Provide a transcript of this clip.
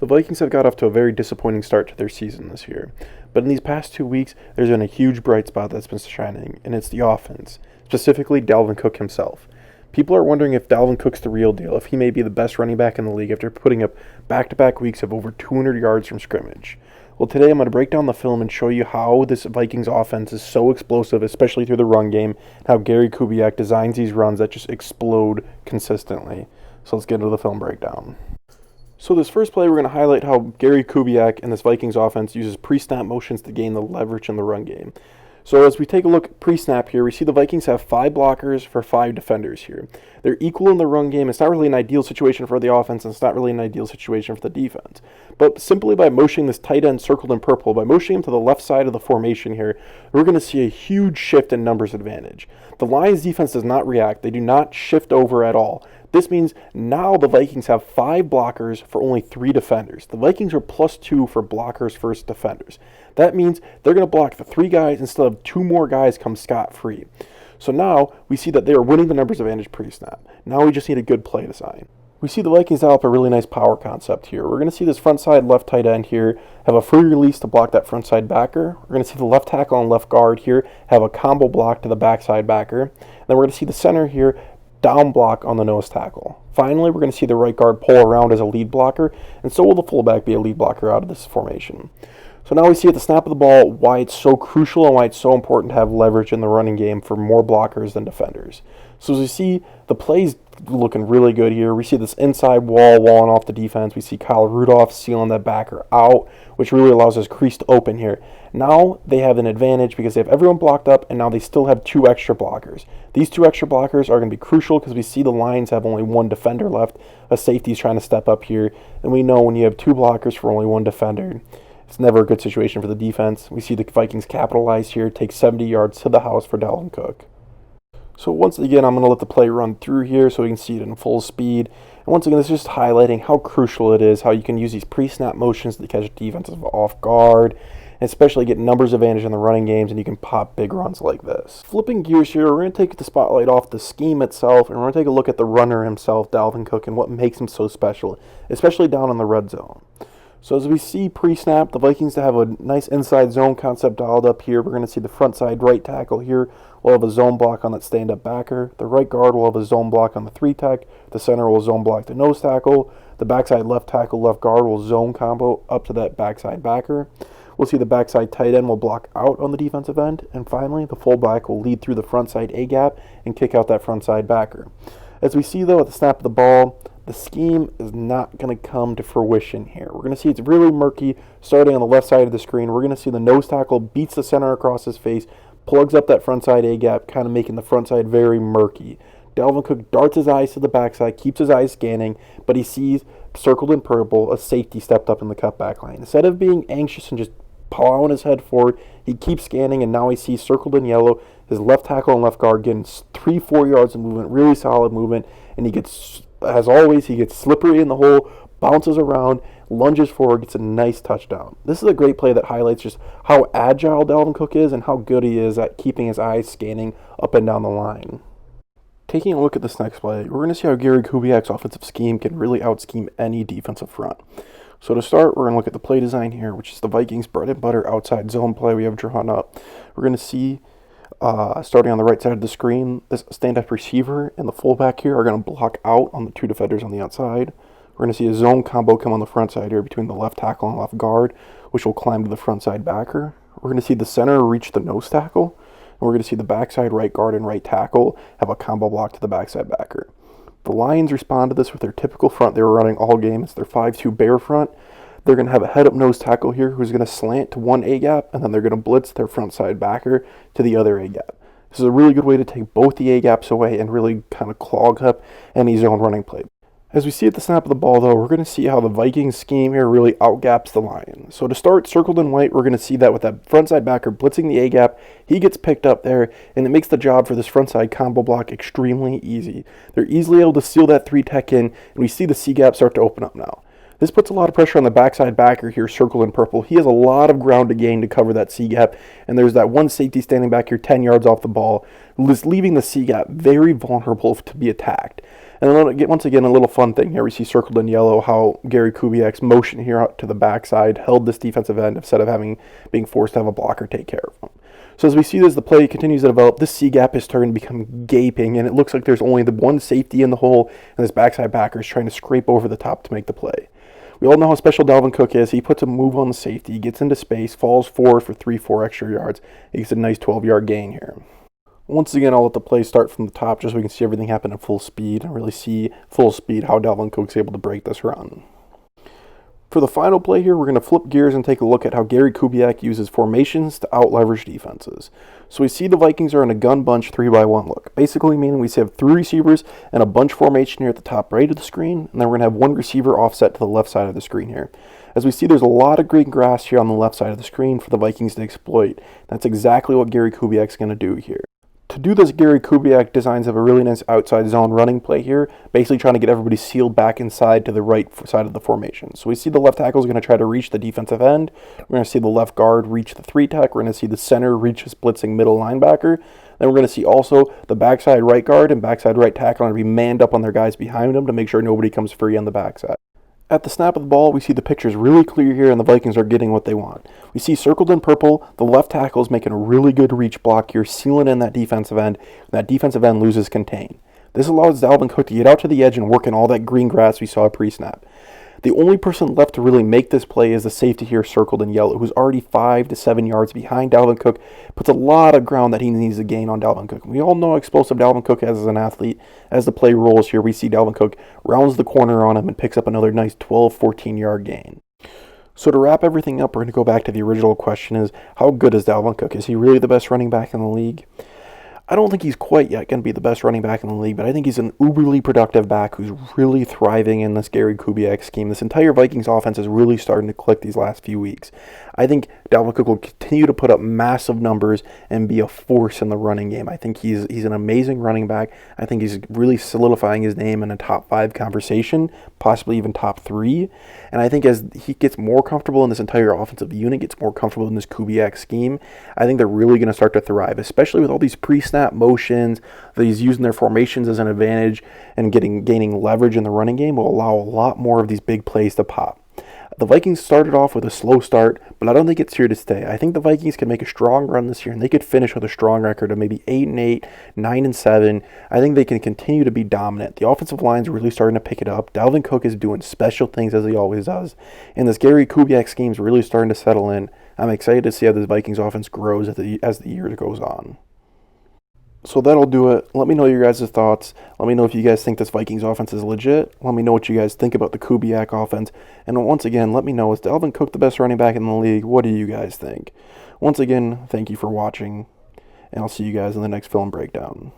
The Vikings have got off to a very disappointing start to their season this year, but in these past 2 weeks, there's been a huge bright spot that's been shining, and it's the offense, specifically Dalvin Cook himself. People are wondering if Dalvin Cook's the real deal, if he may be the best running back in the league after putting up back-to-back weeks of over 200 yards from scrimmage. Well, today I'm going to break down the film and show you how this Vikings offense is so explosive, especially through the run game, and how Gary Kubiak designs these runs that just explode consistently. So let's get into the film breakdown. So this first play, we're going to highlight how Gary Kubiak and this Vikings offense uses pre-snap motions to gain the leverage in the run game. So as we take a look pre-snap here, we see the Vikings have 5 blockers for 5 defenders here. They're equal in the run game. It's not really an ideal situation for the offense, and it's not really an ideal situation for the defense. But simply by motioning this tight end circled in purple, by motioning him to the left side of the formation here, we're going to see a huge shift in numbers advantage. The Lions defense does not react. They do not shift over at all. This means now the Vikings have 5 blockers for only 3 defenders. The Vikings are +2 for blockers versus defenders. That means they're going to block the 3 guys instead of 2 more guys come scot-free. So now we see that they are winning the numbers advantage pre-snap. Now we just need a good play design. We see the Vikings develop a really nice power concept here. We're going to see this front side left tight end here have a free release to block that front side backer. We're going to see the left tackle and left guard here have a combo block to the backside backer. And then we're going to see the center here down block on the nose tackle. Finally, we're going to see the right guard pull around as a lead blocker, and so will the fullback be a lead blocker out of this formation. So now we see at the snap of the ball why it's so crucial and why it's so important to have leverage in the running game for more blockers than defenders. So as we see, the play's looking really good here. We see this inside wall walling off the defense. We see Kyle Rudolph sealing that backer out, which really allows us crease to open here. Now they have an advantage because they have everyone blocked up, and now they still have 2 extra blockers. These 2 extra blockers are going to be crucial because we see the Lions have only 1 defender left. A safety's trying to step up here, and we know when you have 2 blockers for only 1 defender, it's never a good situation for the defense. We see the Vikings capitalize here, take 70 yards to the house for Dalvin Cook. So once again, I'm going to let the play run through here so we can see it in full speed. And once again, this is just highlighting how crucial it is, how you can use these pre-snap motions to catch defenses off guard, and especially get numbers advantage in the running games, and you can pop big runs like this. Flipping gears here, we're going to take the spotlight off the scheme itself, and we're going to take a look at the runner himself, Dalvin Cook, and what makes him so special, especially down in the red zone. So as we see pre-snap, the Vikings have a nice inside zone concept dialed up here. We're going to see the front side right tackle here will have a zone block on that stand-up backer. The right guard will have a zone block on the 3-tech. The center will zone block the nose tackle. The backside left tackle, left guard will zone combo up to that backside backer. We'll see the backside tight end will block out on the defensive end. And finally, the fullback will lead through the front side A-gap and kick out that front side backer. As we see, though, at the snap of the ball, the scheme is not going to come to fruition here. We're going to see it's really murky starting on the left side of the screen. We're going to see the nose tackle beats the center across his face, plugs up that front side A-gap, kind of making the front side very murky. Dalvin Cook darts his eyes to the backside, keeps his eyes scanning, but he sees, circled in purple, a safety stepped up in the cutback line. Instead of being anxious and just plowing his head forward, he keeps scanning, and now he sees circled in yellow his left tackle and left guard getting 3-4 yards of movement, really solid movement, and he gets, as always, he gets slippery in the hole, bounces around, lunges forward, gets a nice touchdown. This is a great play that highlights just how agile Dalvin Cook is and how good he is at keeping his eyes scanning up and down the line. Taking a look at this next play, we're going to see how Gary Kubiak's offensive scheme can really out-scheme any defensive front. So to start, we're going to look at the play design here, which is the Vikings' bread and butter outside zone play we have drawn up. We're going to see, starting on the right side of the screen, this stand-up receiver and the fullback here are going to block out on the 2 defenders on the outside. We're going to see a zone combo come on the front side here between the left tackle and left guard, which will climb to the front side backer. We're going to see the center reach the nose tackle. And we're going to see the backside right guard and right tackle have a combo block to the backside backer. The Lions respond to this with their typical front they were running all game. It's their 5-2 bear front. They're going to have a head-up nose tackle here who's going to slant to one A-gap, and then they're going to blitz their front side backer to the other A-gap. This is a really good way to take both the A-gaps away and really kind of clog up any zone running play. As we see at the snap of the ball, though, we're going to see how the Vikings scheme here really outgaps the Lions. So to start, circled in white, we're going to see that with that frontside backer blitzing the A-gap, he gets picked up there, and it makes the job for this frontside combo block extremely easy. They're easily able to seal that 3-tech in, and we see the C-gap start to open up now. This puts a lot of pressure on the backside backer here, circled in purple. He has a lot of ground to gain to cover that C-gap, and there's that one safety standing back here 10 yards off the ball, leaving the C-gap very vulnerable to be attacked. And then once again, a little fun thing here. We see circled in yellow how Gary Kubiak's motion here out to the backside held this defensive end instead of being forced to have a blocker take care of him. So as we see as the play continues to develop, this C gap is starting to become gaping, and it looks like there's only the one safety in the hole, and this backside backer is trying to scrape over the top to make the play. We all know how special Dalvin Cook is. He puts a move on the safety, gets into space, falls forward for 3-4 extra yards. He gets a nice 12-yard gain here. Once again, I'll let the play start from the top just so we can see everything happen at full speed and really see full speed how Dalvin Cook's able to break this run. For the final play here, we're going to flip gears and take a look at how Gary Kubiak uses formations to out-leverage defenses. So we see the Vikings are in a gun bunch 3-by-1 look, basically meaning we have 3 receivers and a bunch formation here at the top right of the screen, and then we're going to have 1 receiver offset to the left side of the screen here. As we see, there's a lot of green grass here on the left side of the screen for the Vikings to exploit. That's exactly what Gary Kubiak's going to do here. To do this, Gary Kubiak designs have a really nice outside zone running play here, basically trying to get everybody sealed back inside to the right side of the formation. So we see the left tackle is going to try to reach the defensive end. We're going to see the left guard reach the 3-tech. We're going to see the center reach his blitzing middle linebacker. Then we're going to see also the backside right guard and backside right tackle are going to be manned up on their guys behind them to make sure nobody comes free on the backside. At the snap of the ball, we see the pictures really clear here, and the Vikings are getting what they want. We see circled in purple, the left tackle is making a really good reach block here, sealing in that defensive end, and that defensive end loses contain. This allows Dalvin Cook to get out to the edge and work in all that green grass we saw pre-snap. The only person left to really make this play is the safety here circled in yellow, who's already 5 to 7 yards behind Dalvin Cook, puts a lot of ground that he needs to gain on Dalvin Cook. We all know how explosive Dalvin Cook is as an athlete. As the play rolls here, we see Dalvin Cook rounds the corner on him and picks up another nice 12, 14-yard gain. So to wrap everything up, we're going to go back to the original question is, how good is Dalvin Cook? Is he really the best running back in the league? I don't think he's quite yet going to be the best running back in the league, but I think he's an uberly productive back who's really thriving in this Gary Kubiak scheme. This entire Vikings offense is really starting to click these last few weeks. I think Dalvin Cook will continue to put up massive numbers and be a force in the running game. I think he's an amazing running back. I think he's really solidifying his name in a top 5 conversation, possibly even top 3. And I think as he gets more comfortable in this entire offensive unit, gets more comfortable in this Kubiak scheme, I think they're really going to start to thrive, especially with all these pre-snap motions that he's using their formations as an advantage and gaining leverage in the running game will allow a lot more of these big plays to pop. The Vikings started off with a slow start, but I don't think it's here to stay. I think the Vikings can make a strong run this year, and they could finish with a strong record of maybe 8-8, 9-7. I think they can continue to be dominant. The offensive line's really starting to pick it up. Dalvin Cook is doing special things as he always does, and this Gary Kubiak scheme is really starting to settle in. I'm excited to see how this Vikings offense grows as the year goes on. So that'll do it. Let me know your guys' thoughts. Let me know if you guys think this Vikings offense is legit. Let me know what you guys think about the Kubiak offense. And once again, let me know, is Dalvin Cook the best running back in the league? What do you guys think? Once again, thank you for watching, and I'll see you guys in the next film breakdown.